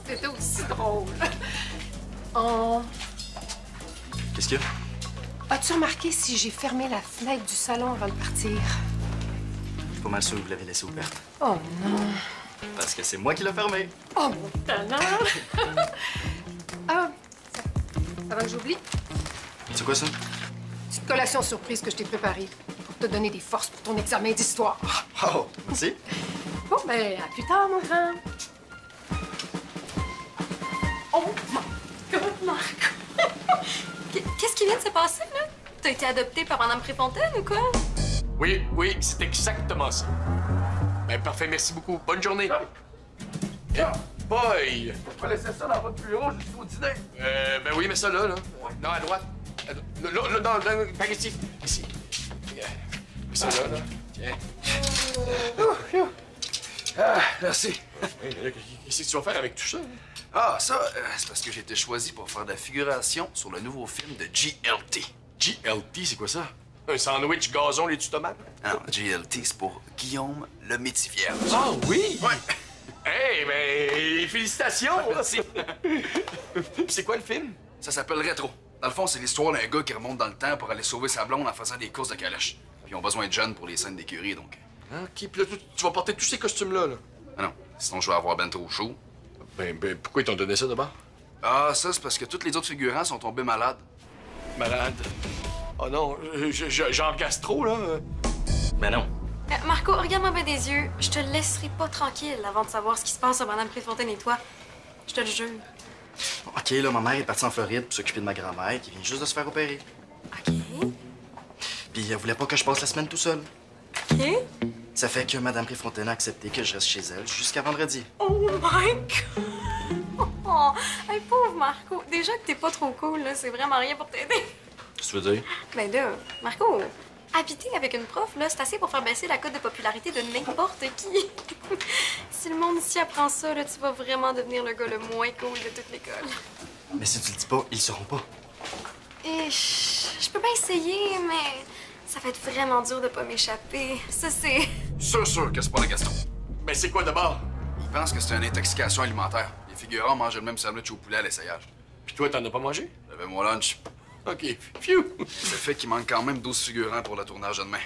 C'était aussi drôle. Oh. Qu'est-ce qu'il y a? As-tu remarqué si j'ai fermé la fenêtre du salon avant de partir? Je suis pas mal sûr que vous l'avez laissée ouverte. Oh non. Parce que c'est moi qui l'ai fermée. Oh mon talent! Ah, avant que j'oublie, C'est quoi ça? petite collation surprise que je t'ai préparée pour te donner des forces pour ton examen d'histoire. Oh, merci. Bon, ben, à plus tard, mon grand. Oh, my God, Marc! Qu'est-ce qui vient de se passer, là? T'as été adopté par Madame Préfontaine ou quoi? Oui, c'est exactement ça. Ben, parfait, merci beaucoup. Bonne journée. Hey, boy! On va laisser ça dans votre bureau jusqu'au dîner. Ben oui, mais ça là. Non, à droite. Là, non, par ici. Ici. Mets ça là. Tiens. Ah, merci. Qu'est-ce que tu vas faire avec tout ça? Ah, ça, c'est parce que j'ai été choisi pour faire de la figuration sur le nouveau film de GLT. GLT, c'est quoi ça? Un sandwich gazon, les tomates? Non, GLT, c'est pour Guillaume le Métivierge. Ah oui? Ouais. Hey, ben, félicitations! C'est quoi le film? Ça s'appelle Rétro. Dans le fond, c'est l'histoire d'un gars qui remonte dans le temps pour aller sauver sa blonde en faisant des courses de calèche. Puis ils ont besoin de jeunes pour les scènes d'écurie, donc... OK, puis là, tu vas porter tous ces costumes-là, là? Ah non, sinon je vais avoir ben trop chaud. Ben, pourquoi ils t'ont donné ça d'abord? Ah, ça, c'est parce que tous les autres figurants sont tombés malades. Malade. Oh non, genre gastro, là. Ben non. Marco, regarde-moi bien des yeux. Je te laisserai pas tranquille avant de savoir ce qui se passe entre Madame Préfontaine et toi. Je te le jure. OK, là, ma mère est partie en Floride pour s'occuper de ma grand-mère qui vient juste de se faire opérer. OK. Puis elle voulait pas que je passe la semaine tout seul. OK. Ça fait que Madame Préfontaine a accepté que je reste chez elle jusqu'à vendredi. Oh my God! Oh, hey, pauvre Marco. Déjà que t'es pas trop cool, là, c'est vraiment rien pour t'aider. Qu'est-ce que tu veux dire? Ben là, Marco, habiter avec une prof, là, c'est assez pour faire baisser la cote de popularité de n'importe qui. Si le monde ici apprend ça, là, tu vas vraiment devenir le gars le moins cool de toute l'école. Mais si tu le dis pas, ils le sauront pas. Et je peux pas essayer, mais ça va être vraiment dur de pas m'échapper. Ça, c'est... Sûr que c'est pas la gastro. Ben, c'est quoi d'abord? Ils pensent que c'est une intoxication alimentaire. Les figurants mangeaient le même sandwich au poulet à l'essayage. Puis toi, t'en as pas mangé? J'avais mon lunch. OK, phew! Ça fait qu'il manque quand même 12 figurants pour le tournage de demain.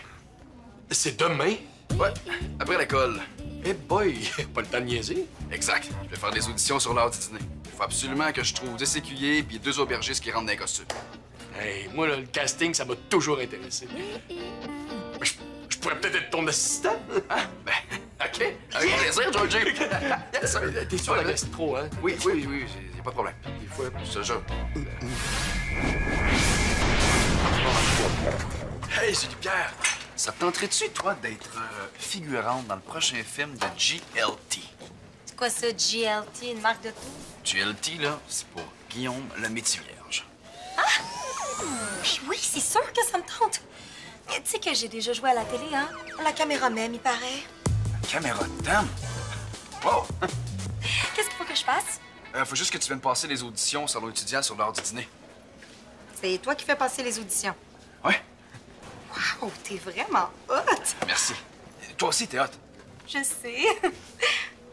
C'est demain? Ouais, après l'école. Eh boy, pas le temps de niaiser. Exact. Je vais faire des auditions sur l'heure du dîner. Il faut absolument que je trouve 10 écuyers puis 2 aubergistes qui rentrent dans les costumes. Hey, moi, là, le casting, ça m'a toujours intéressé. Je pourrais peut-être être ton assistant. Ah, ben, OK. Avec plaisir, Georgie. Yes, sir. T'es sûr la gastro, hein? Oui, y a pas de problème. Des fois, je te jure. Hey, Julie-Pierre, ça te tenterait-tu, toi, d'être figurante dans le prochain film de GLT? C'est quoi ça, GLT, une marque de tout? GLT, là, c'est pour Guillaume le Métivierge. Oui, c'est sûr que ça me tente. Tu sais que j'ai déjà joué à la télé, hein? La caméra même, il paraît. La caméra de dame? Wow! Qu'est-ce qu'il faut que je fasse? Faut juste que tu viennes passer les auditions au salon étudiant sur l'heure du dîner. C'est toi qui fais passer les auditions. Ouais? Wow, t'es vraiment hot! Merci. Toi aussi, t'es hot. Je sais.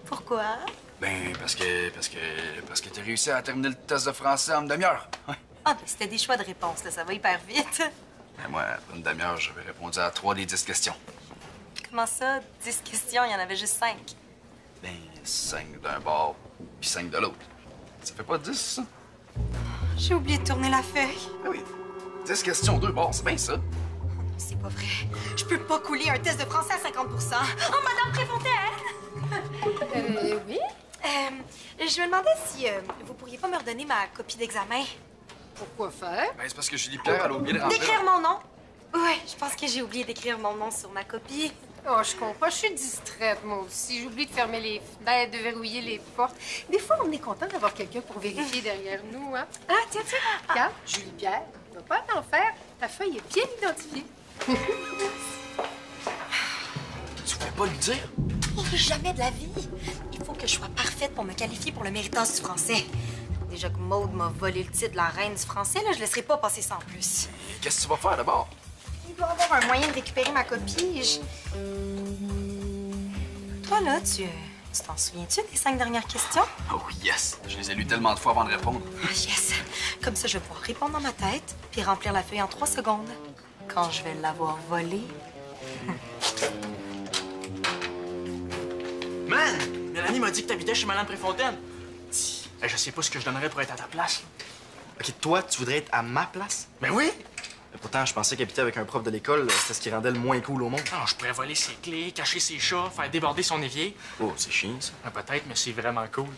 Pourquoi? Ben, parce que t'as réussi à terminer le test de français en une demi-heure. Ouais. Ah, ben c'était des choix de réponse, là. Ça va hyper vite. Ben, moi, après une demi-heure, j'avais répondu à 3 des 10 questions. Comment ça? 10 questions, il y en avait juste 5. Ben, 5 d'un bord, puis 5 de l'autre. Ça fait pas 10, ça? J'ai oublié de tourner la feuille. Ah oui. 10 questions, 2 bords, c'est bien ça. C'est pas vrai. Je peux pas couler un test de français à 50 Oh, Madame Préfontaine! Oui? Je me demandais si vous pourriez pas me redonner ma copie d'examen. Pourquoi faire? Ben, c'est parce que Julie-Pierre, elle a oublié de rentrer. D'écrire mon nom? Oui, je pense que j'ai oublié d'écrire mon nom sur ma copie. Oh, je comprends. Je suis distraite, moi aussi. J'oublie de fermer les fenêtres, de verrouiller les portes. Des fois, on est content d'avoir quelqu'un pour vérifier derrière nous, hein? Ah, tiens. Regarde, Julie-Pierre, tu vas pas t'en faire. Ta feuille est bien identifiée. Tu voulais pas lui dire? Jamais de la vie. Il faut que je sois parfaite pour me qualifier pour le méritage du français. Déjà que Maude m'a volé le titre de la reine du français, là, je laisserai pas passer ça en plus. Qu'est-ce que tu vas faire d'abord? Il doit y avoir un moyen de récupérer ma copie. Toi, là, tu Tu t'en souviens-tu des 5 dernières questions? Oh yes! Je les ai lues tellement de fois avant de répondre. Ah, yes! Comme ça, je vais pouvoir répondre dans ma tête puis remplir la feuille en 3 secondes. Quand je vais l'avoir volée. Man! Mélanie m'a dit que t'habitais chez Madame Préfontaine. Je sais pas ce que je donnerais pour être à ta place. OK, toi, tu voudrais être à ma place? Ben oui! Mais pourtant, je pensais qu'habiter avec un prof de l'école, c'était ce qui rendait le moins cool au monde. Non, je pourrais voler ses clés, cacher ses chats, faire déborder son évier. Oh, c'est chiant, ça. Peut-être, mais c'est vraiment cool.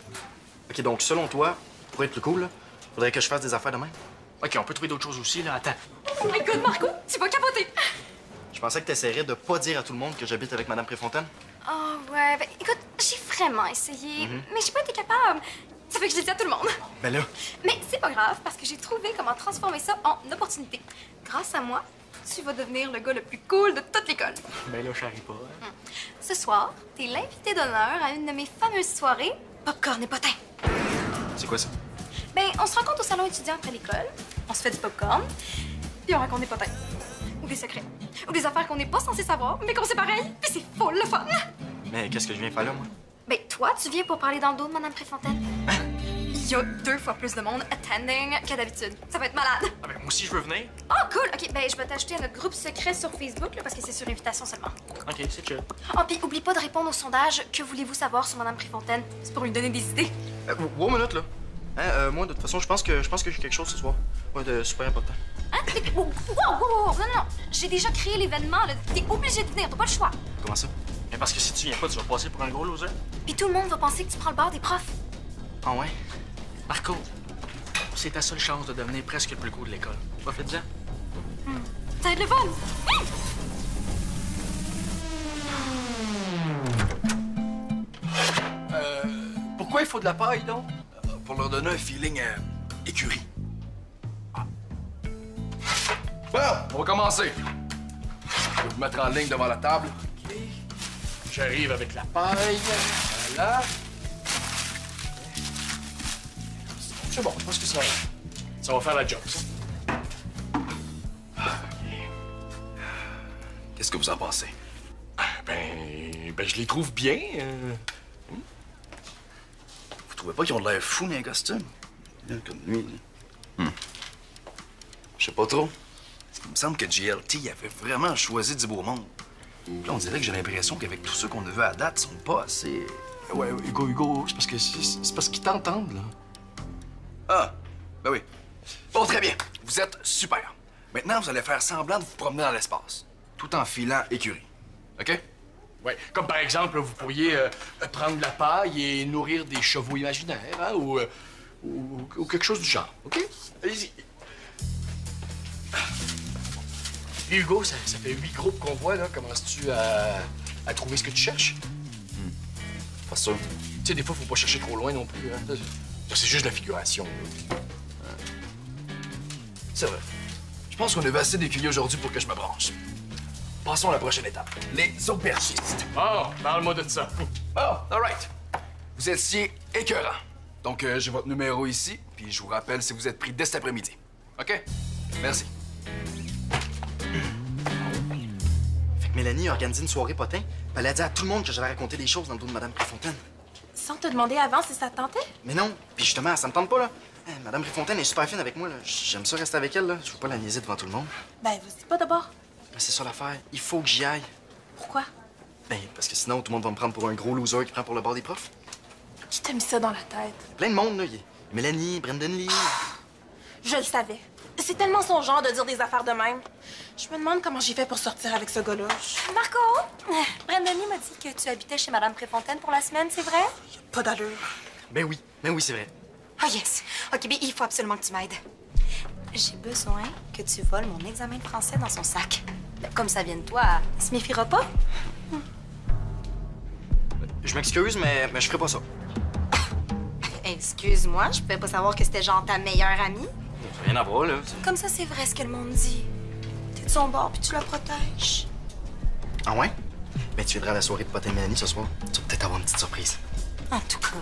OK, donc, selon toi, pour être plus cool, faudrait que je fasse des affaires de même? OK, on peut trouver d'autres choses aussi, là. Attends. Oh my God, Marco, tu vas capoter! Je pensais que t'essaierais de pas dire à tout le monde que j'habite avec Madame Préfontaine. Oh, ouais, ben écoute, j'ai vraiment essayé, mais j'ai pas été capable. Ça fait que je l'ai dit à tout le monde. Ben là, Mais c'est pas grave, parce que j'ai trouvé comment transformer ça en opportunité. Grâce à moi, tu vas devenir le gars le plus cool de toute l'école. Ben là, je n'arrive pas. Hein. Ce soir, t'es l'invité d'honneur à une de mes fameuses soirées popcorn et potin. c'est quoi ça? Ben, on se rencontre au salon étudiant après l'école, on se fait du popcorn, puis on raconte des potins. Ou des secrets. Ou des affaires qu'on n'est pas censé savoir, mais qu'on sait pareil, puis c'est full le fun. Mais qu'est-ce que je viens faire là, moi? Ben, toi, tu viens pour parler dans le dos de Madame Préfontaine. Il y a 2 fois plus de monde attending que d'habitude. Ça va être malade. Ah ben, moi aussi, je veux venir. Oh, cool! OK, ben, je vais t'ajouter à notre groupe secret sur Facebook, là, parce que c'est sur invitation seulement. OK, c'est chill. Oh, puis oublie pas de répondre au sondage. Que voulez-vous savoir sur Madame Préfontaine? C'est pour lui donner des idées. Wow, minute, là. Hein, moi, de toute façon, je pense que j'ai quelque chose ce soir. Ouais, de super important. Hein? Wow, non, non. J'ai déjà créé l'événement, là. T'es obligé de venir, t'as pas le choix. Comment ça? Mais parce que si tu viens pas, tu vas passer pour un gros loser. Puis tout le monde va penser que tu prends le bar des profs. Ah ouais? Marco, c'est ta seule chance de devenir presque le plus cool de l'école. Profite-en. Ça va être le fun. Pourquoi il faut de la paille, donc? Pour leur donner un feeling écurie. Bon, on va commencer. Je vais vous mettre en ligne devant la table. OK. J'arrive avec la paille. Voilà. C'est bon, je pense que ça va faire la job, ça. Qu'est-ce que vous en pensez? Ben, je les trouve bien. Vous trouvez pas qu'ils ont de l'air fous dans les costumes? Là, comme lui. Là. Je sais pas trop. Il me semble que GLT avait vraiment choisi du beau monde. Puis là, on dirait que j'ai l'impression qu'avec tous ceux qu'on a vus à date, ils sont pas assez... Ouais, Hugo, c'est parce que c'est parce qu'ils t'entendent, là. Ah, ben oui. Bon, très bien. Vous êtes super. Maintenant, vous allez faire semblant de vous promener dans l'espace, tout en filant écurie. OK? Ouais, comme par exemple, vous pourriez prendre de la paille et nourrir des chevaux imaginaires, hein, ou quelque chose du genre, OK? Allez-y. Et Hugo, ça fait 8 groupes qu'on voit, là. Commences-tu à trouver ce que tu cherches? Pas sûr. Tu sais, des fois, faut pas chercher trop loin non plus, hein. Ça, c'est juste de la figuration, là. C'est vrai. Je pense qu'on a vu assez d'écuyer aujourd'hui pour que je me branche. Passons à la prochaine étape. Les aubergistes. Oh, parle-moi de ça. Oh, all right. Vous étiez écœurant. Donc, j'ai votre numéro ici, puis je vous rappelle si vous êtes pris dès cet après-midi. OK? Merci. Fait que Mélanie a organisé une soirée potin, puis elle a dit à tout le monde que j'allais raconter des choses dans le dos de Madame Préfontaine. Sans te demander avant si ça te tentait? Mais non, puis justement, ça me tente pas, là. Hein, Madame Préfontaine est super fine avec moi, là. J'aime ça rester avec elle, là. Je veux pas la niaiser devant tout le monde. Ben, vas-y pas d'abord. Mais c'est ça l'affaire. Il faut que j'y aille. Pourquoi? Ben, parce que sinon, tout le monde va me prendre pour un gros loser qui prend pour le bord des profs. Qui t'a mis ça dans la tête? Il y a plein de monde, là. Il y a Mélanie, Brendan Lee. Je le savais. C'est tellement son genre de dire des affaires de même. Je me demande comment j'ai fait pour sortir avec ce gars-là. Marco, Brandony m'a dit que tu habitais chez Madame Préfontaine pour la semaine, c'est vrai? Pas d'allure. Ben oui, c'est vrai. Ah yes. OK, mais il faut absolument que tu m'aides. J'ai besoin que tu voles mon examen de français dans son sac. Comme ça vient de toi, elle se méfiera pas? Je m'excuse, mais je ferai pas ça. Excuse-moi, je pouvais pas savoir que c'était genre ta meilleure amie. Ça n'a rien à voir, là. Comme ça, c'est vrai ce que le monde dit. T'es de son bord puis tu la protèges. Ah ouais? Ben, tu viendras à la soirée de potin de Mélanie ce soir. Tu vas peut-être avoir une petite surprise. En tout cas.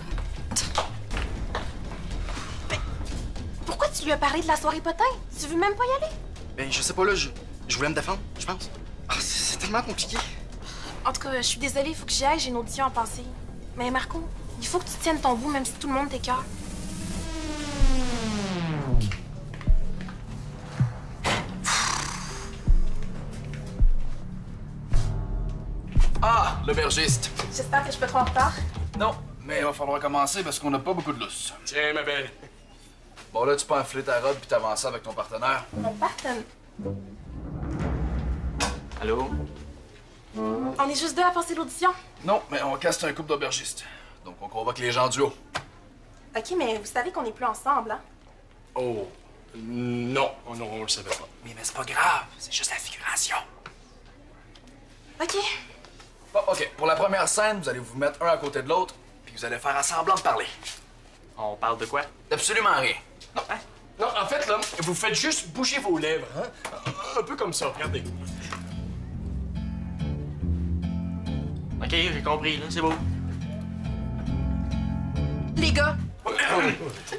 Pourquoi tu lui as parlé de la soirée potin? Tu veux même pas y aller? Ben, je sais pas, là. Je voulais me défendre, je pense. Ah, c'est tellement compliqué. En tout cas, je suis désolée, il faut que j'y aille, j'ai une audition à passer. Mais Marco, il faut que tu tiennes ton bout même si tout le monde t'écœure. Ah, l'aubergiste. J'espère que je suis pas trop en retard. Non, mais il va falloir commencer parce qu'on n'a pas beaucoup de lousse. Tiens, ma belle. Bon, là, tu peux enfiler ta robe puis t'avancer avec ton partenaire. Mon partenaire. Allô? On est juste deux à passer l'audition. Non, mais on casse un couple d'aubergistes. Donc, on convoque les gens du haut. OK, mais vous savez qu'on n'est plus ensemble, hein? Oh, non, on le savait pas. Mais c'est pas grave, c'est juste la figuration. OK. Bon, OK. Pour la première scène, vous allez vous mettre un à côté de l'autre, puis vous allez faire à semblant de parler. On parle de quoi? Absolument rien. Non, en fait, là, vous faites juste bouger vos lèvres, hein? Un peu comme ça, regardez. OK, j'ai compris, là, c'est beau. Les gars,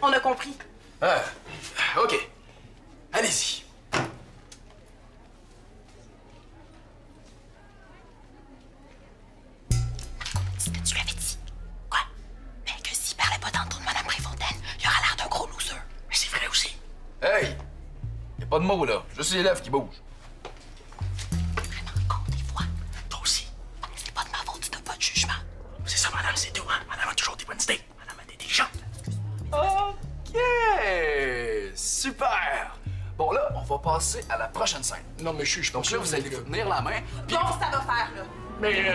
on a compris. Ah, OK. Allez-y. Ce que tu lui avais dit. Quoi? Mais que s'il parlait pas dans le tour de Madame Préfontaine, il aura l'air d'un gros loser. Mais c'est vrai aussi. Hey! Y'a pas de mots, là. Juste les lèvres qui bougent. Vraiment con des fois. Toi aussi. C'est pas de ma faute si t'as pas de jugement. C'est ça, madame, c'est tout, hein? Madame a toujours des bonnes idées. Madame est intelligente. OK! Super! Bon, là, on va passer à la prochaine scène. Non, mais je suis Donc là, vous allez vous tenir la main, puis... Bon, ça va faire, là. Mais,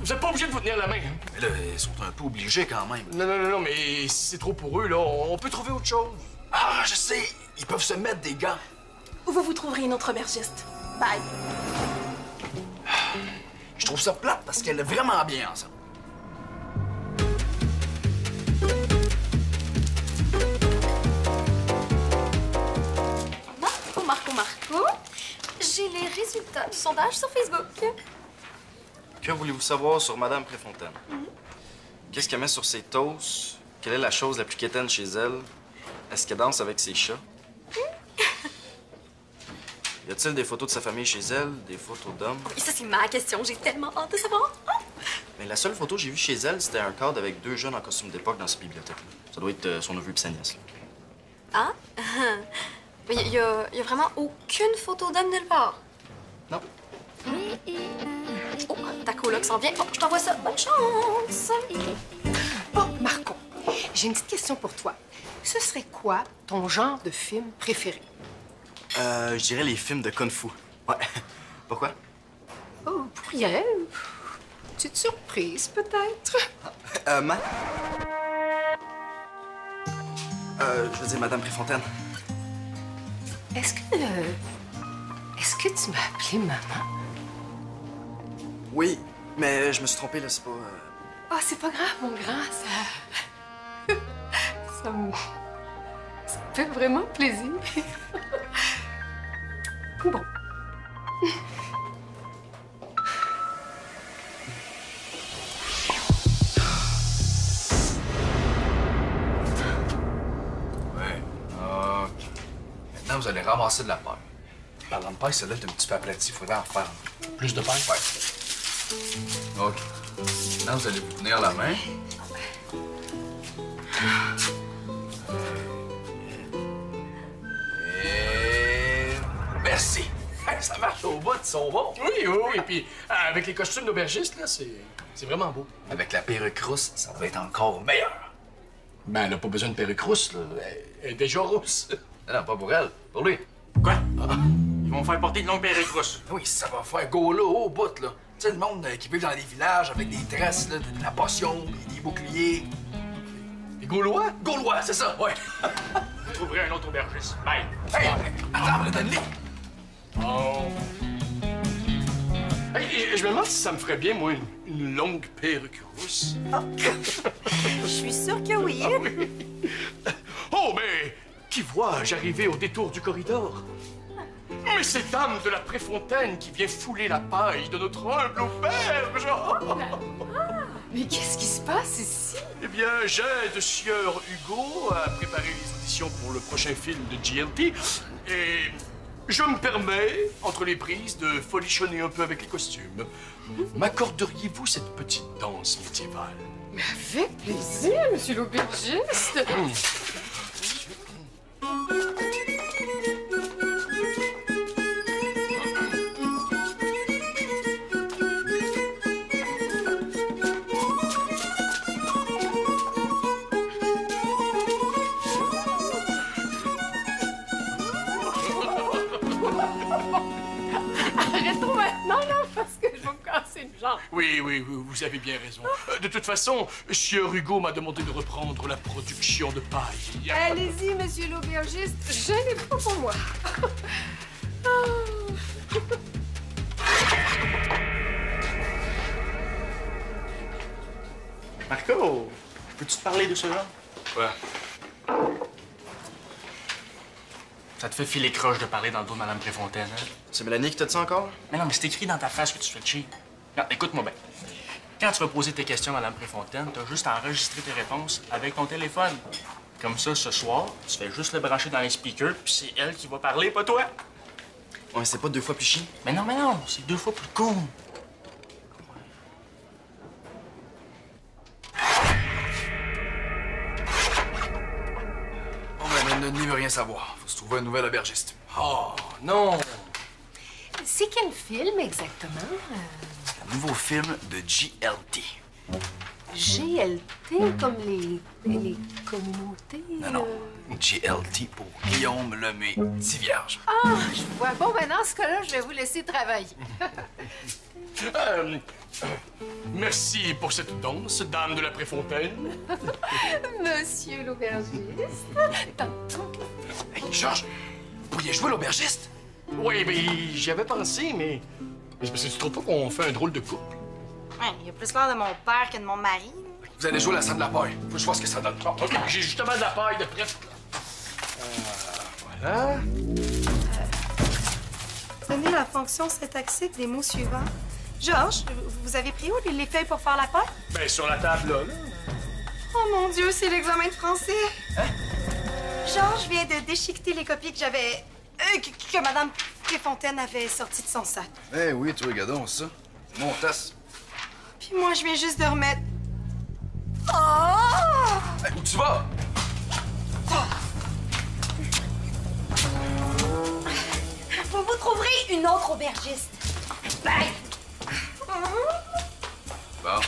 vous êtes pas obligé de vous tenir la main. Hein? Mais là, ils sont un peu obligés quand même. Non, mais si c'est trop pour eux, là, on peut trouver autre chose. Ah, je sais! Ils peuvent se mettre des gants. Ou vous trouverez une autre aubergiste. Bye. Je trouve ça plate parce qu'elle est vraiment bien ensemble. Marco, j'ai les résultats du sondage sur Facebook. Que voulez-vous savoir sur Madame Préfontaine? Qu'est-ce qu'elle met sur ses toasts? Quelle est la chose la plus quétaine chez elle? Est-ce qu'elle danse avec ses chats? Y a-t-il des photos de sa famille chez elle? Des photos d'hommes? Et ça, c'est ma question. J'ai tellement hâte de savoir. Mais la seule photo que j'ai vue chez elle, c'était un cadre avec deux jeunes en costume d'époque dans sa bibliothèque. Ça doit être son neveu et sa nièce. Ah? Mais il y a vraiment aucune photo d'homme nulle part. Non. Oh, ta coloc s'en vient. Oh, je t'envoie ça. Bonne chance. Bon, Marco, j'ai une petite question pour toi. Ce serait quoi ton genre de film préféré? Je dirais les films de Kung Fu. Ouais. Pourquoi? Oh, pour rien. Petite surprise, peut-être? Je veux dire, Madame Préfontaine. Est-ce que tu m'as appelé maman? Oui, mais je me suis trompé, là, c'est pas... Ah, c'est pas grave, mon grand, ça... ça me fait vraiment plaisir. Bon. Ouais, OK. Maintenant, vous allez ramasser de la paille. Parlant de paille, celle-là est un petit peu aplatie. Il faudrait en faire Plus de paille? Ouais. OK. Maintenant, vous allez vous tenir la main. Et... Merci! Hey, ça marche au bout, ils sont bons. Oui. Puis, avec les costumes d'aubergiste, là, c'est vraiment beau. Avec la perruque rousse, ça va être encore meilleur. Ben, elle a pas besoin de perruque rousse, là. Elle est déjà rousse. Non, pas pour elle, pour lui. Quoi? Ils vont faire porter une longue perruque rousse. Oui, ça va faire gaulo au bout, là. Tu sais, le monde qui vit dans des villages avec des tresses, là, de la potion, puis des boucliers. Les Gaulois? Gaulois, c'est ça, ouais. Vous trouverez un autre aubergiste. Bye. Hey, attends, là, donne-les. Oh. Hey, je me demande si ça me ferait bien, moi, une longue perruque rousse. Je suis sûre que oui. Oh, mais qui vois-je arriver au détour du corridor? Mais c'est Dame de la Préfontaine qui vient fouler la paille de notre humble auberge. Mais qu'est-ce qui se passe ici? Eh bien, j'aide sieur Hugo à préparer les auditions pour le prochain film de GLT. Et je me permets, entre les prises, de folichonner un peu avec les costumes. M'accorderiez-vous cette petite danse médiévale? Mais avec plaisir, monsieur l'aubergiste. Arrêtons maintenant, là, parce que je vais me casser une jambe. Oui, vous avez bien raison. De toute façon, Sieur Hugo m'a demandé de reprendre la production de paille. Allez-y, monsieur l'aubergiste, je n'ai pas pour moi. Marco, peux-tu te parler de ce genre? Ouais. Ça te fait filer croche de parler dans le dos de Mme Préfontaine, hein? C'est Mélanie qui t'a dit ça encore? Mais non, mais c'est écrit dans ta face que tu fais le cheap. Non, écoute-moi bien. Quand tu vas poser tes questions à Mme Préfontaine, t'as juste à enregistrer tes réponses avec ton téléphone. Comme ça, ce soir, tu fais juste le brancher dans les speakers, puis c'est elle qui va parler, pas toi. Ouais, c'est pas 2 fois plus chiant. Mais non, c'est 2 fois plus cool. Bon, ben, Denis veut rien savoir. Faut se trouver un nouvel aubergiste. Oh, non. C'est quel film exactement? Un nouveau film de GLT. GLT, comme les communautés? Non. GLT pour Guillaume Lemay, 10 vierges. Ah, je vois. Bon, ben dans ce cas-là, je vais vous laisser travailler. Merci pour cette danse, dame de la Préfontaine. Monsieur l'aubergiste. Hey, Georges, vous pourriez jouer l'aubergiste? Oui, mais j'y avais pensé, mais c'est parce que tu trouves pas qu'on fait un drôle de couple? Ouais, il a plus l'air de mon père que de mon mari. Vous allez jouer la scène de la paille. Faut que je vois ce que ça donne. Ah, OK, j'ai justement de la paille de prête. Voilà. Tenez la fonction syntaxique des mots suivants. Georges, vous avez pris où les feuilles pour faire la paille? Ben, sur la table, là. Oh mon Dieu, c'est l'examen de français. Hein? Georges vient de déchiqueter les copies que j'avais... que Madame Préfontaine avait sorties de son sac. Eh oui, tu regardons ça. Mon tasse. Puis moi, je viens juste de remettre... Oh! Hey, où tu vas? Vous trouverez une autre aubergiste. Bye! Bon.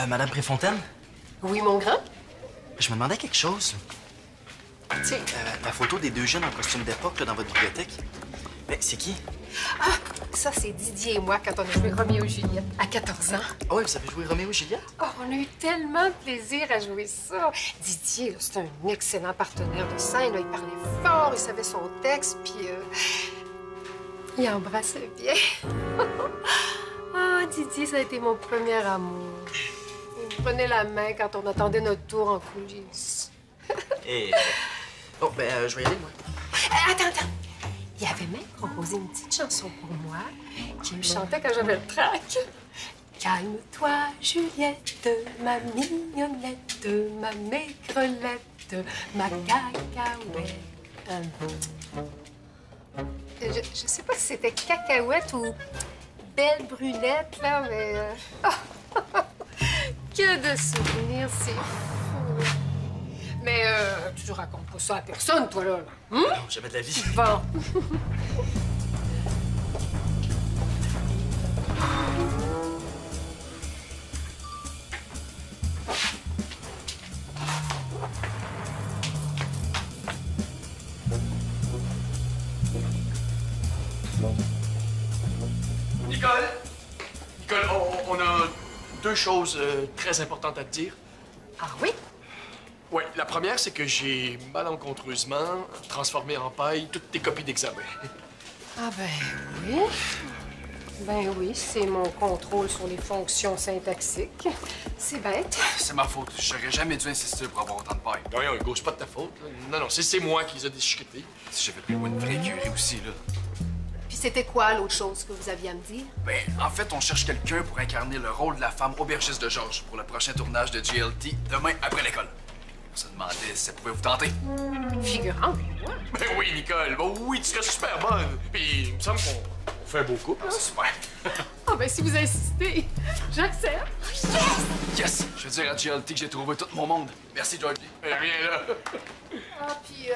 Madame Préfontaine? Oui, mon grand? Je me demandais quelque chose. Tiens. La photo des 2 jeunes en costume d'époque là, dans votre bibliothèque. Mais c'est qui? Ah, ça, c'est Didier et moi quand on a joué Roméo et Juliette à 14 ans. Ah oui, vous avez joué Roméo et Juliette? Oh, on a eu tellement de plaisir à jouer ça. Didier, là, c'est un excellent partenaire de scène. Là. Il parlait fort, il savait son texte, puis il embrassait bien. Ah, Didier, ça a été mon premier amour. Il me prenait la main quand on attendait notre tour en coulisses. Et... Oh, ben, je vais y aller, moi. Attends. Il avait même composé une petite chanson pour moi qu'il me chantait quand j'avais le trac. Calme-toi, Juliette, ma mignonnette, ma maigrelette, ma cacahuète. Je sais pas si c'était cacahuète ou belle brunette, là, mais... Que de souvenirs, c'est fou. Mais tu racontes pas ça à personne, toi, là. Non, jamais de la vie. Bon. Nicole, on a 2 choses très importantes à te dire. Ah oui? Oui, la première, c'est que j'ai malencontreusement transformé en paille toutes tes copies d'examen. Ah ben oui. Ben oui, c'est mon contrôle sur les fonctions syntaxiques. C'est bête. C'est ma faute. J'aurais jamais dû insister pour avoir autant de paille. Non, Hugo, c'est pas de ta faute. Là. Non, c'est moi qui les ai déchiquetés. Si j'avais pris une vraie écurie aussi, là. Puis c'était quoi l'autre chose que vous aviez à me dire? Ben, en fait, on cherche quelqu'un pour incarner le rôle de la femme aubergiste de Georges pour le prochain tournage de GLT demain après l'école. Je me demandais si ça pouvait vous tenter. Figurant, oui, moi. Ben oui, Nicole. Ben oui, tu serais super bonne. Puis il me semble qu'on fait un beau couple. C'est super. Ah, ben si vous insistez, j'accepte. Yes! Je veux dire à GLT que j'ai trouvé tout mon monde. Merci, Georgie. Rien là. Ah, puis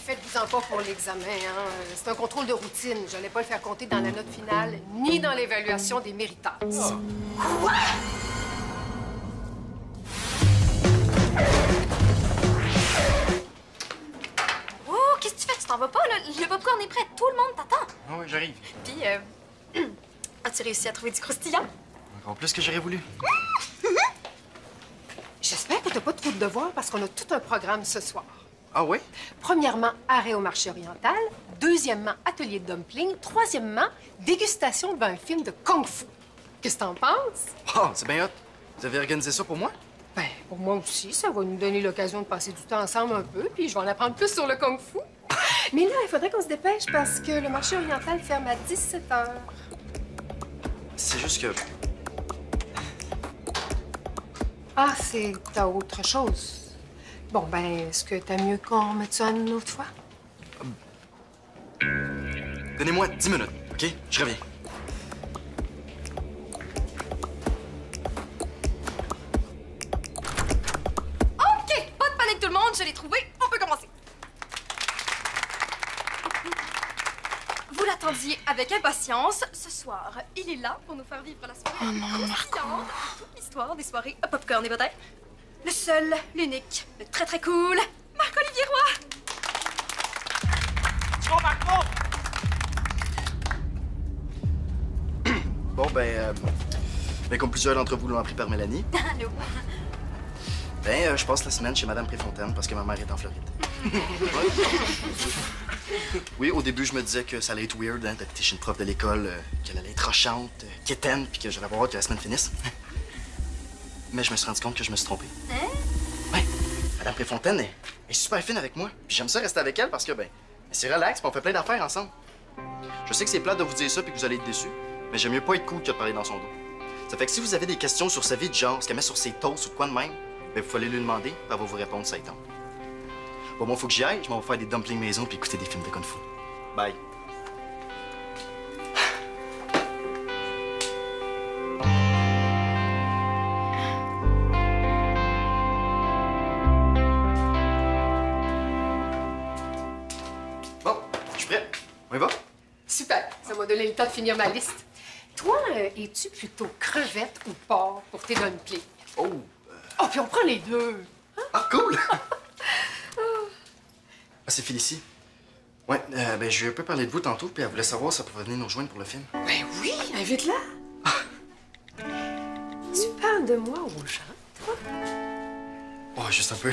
faites-vous-en pas pour l'examen, hein. C'est un contrôle de routine. Je n'allais pas le faire compter dans la note finale, ni dans l'évaluation des méritances. Oh, qu'est-ce que tu fais? Tu t'en vas pas, là? Le popcorn est prêt. Tout le monde t'attend. Ah oui, j'arrive. Puis, as-tu réussi à trouver du croustillant? Encore plus que j'aurais voulu. J'espère que t'as pas trop de devoirs parce qu'on a tout un programme ce soir. Ah oui? Premièrement, arrêt au marché oriental. Deuxièmement, atelier de dumpling. Troisièmement, dégustation devant un film de kung-fu. Qu'est-ce que t'en penses? Oh, c'est bien hot. Vous avez organisé ça pour moi? Ben, pour moi aussi, ça va nous donner l'occasion de passer du temps ensemble un peu, puis je vais en apprendre plus sur le kung-fu. Mais là, il faudrait qu'on se dépêche parce que le marché oriental ferme à 17 h. C'est juste que... Ah, c'est t'as autre chose. Bon, ben, est-ce que t'as mieux qu'on mette ça une autre fois? Donnez-moi 10 minutes, OK? Je reviens. OK! Pas de panique, tout le monde. Je l'ai trouvé. On peut commencer. Vous l'attendiez avec impatience. Ce soir, il est là pour nous faire vivre la soirée. Oh non, Marco! Toute l'histoire des soirées à popcorn et bottin. Le seul, l'unique, le très très cool, Marc-Olivier Roy! Go, Marco! Bon, ben, comme plusieurs d'entre vous l'ont appris par Mélanie, Allô? je passe la semaine chez Madame Préfontaine parce que ma mère est en Floride. Oui, au début, je me disais que ça allait être weird, hein, d'habiter chez une prof de l'école, qu'elle allait être rochante, quétaine, puis que j'allais avoir hâte que la semaine finisse. Mais je me suis rendu compte que je me suis trompé. Hein? Ouais, Madame Préfontaine est super fine avec moi. Puis j'aime ça rester avec elle parce que, c'est relax, puis on fait plein d'affaires ensemble. Je sais que c'est plate de vous dire ça puis que vous allez être déçus, mais j'aime mieux pas être cool que de parler dans son dos. Ça fait que si vous avez des questions sur sa vie de genre, ce qu'elle met sur ses toasts ou de quoi de même, vous faut aller lui demander, puis elle va vous répondre ça étant. Bon, moi, faut que j'y aille. Je m'en vais faire des dumplings maison puis écouter des films de kung-fu. Bye. Bon, je suis prêt. On y va? Super, ça m'a donné le temps de finir ma liste. Toi, es-tu plutôt crevette ou porc pour tes dumplings? Oh! Oh, puis on prend les deux. Ah, cool! Ah, c'est Félicie. Ouais, je lui ai un peu parlé de vous tantôt, puis elle voulait savoir si elle pouvait venir nous rejoindre pour le film. Ben oui, invite-la. Tu parles de moi aux gens, toi? Oh, juste un peu.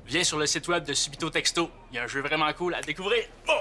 Viens sur le site web de Subito Texto. Il y a un jeu vraiment cool à découvrir. Bon!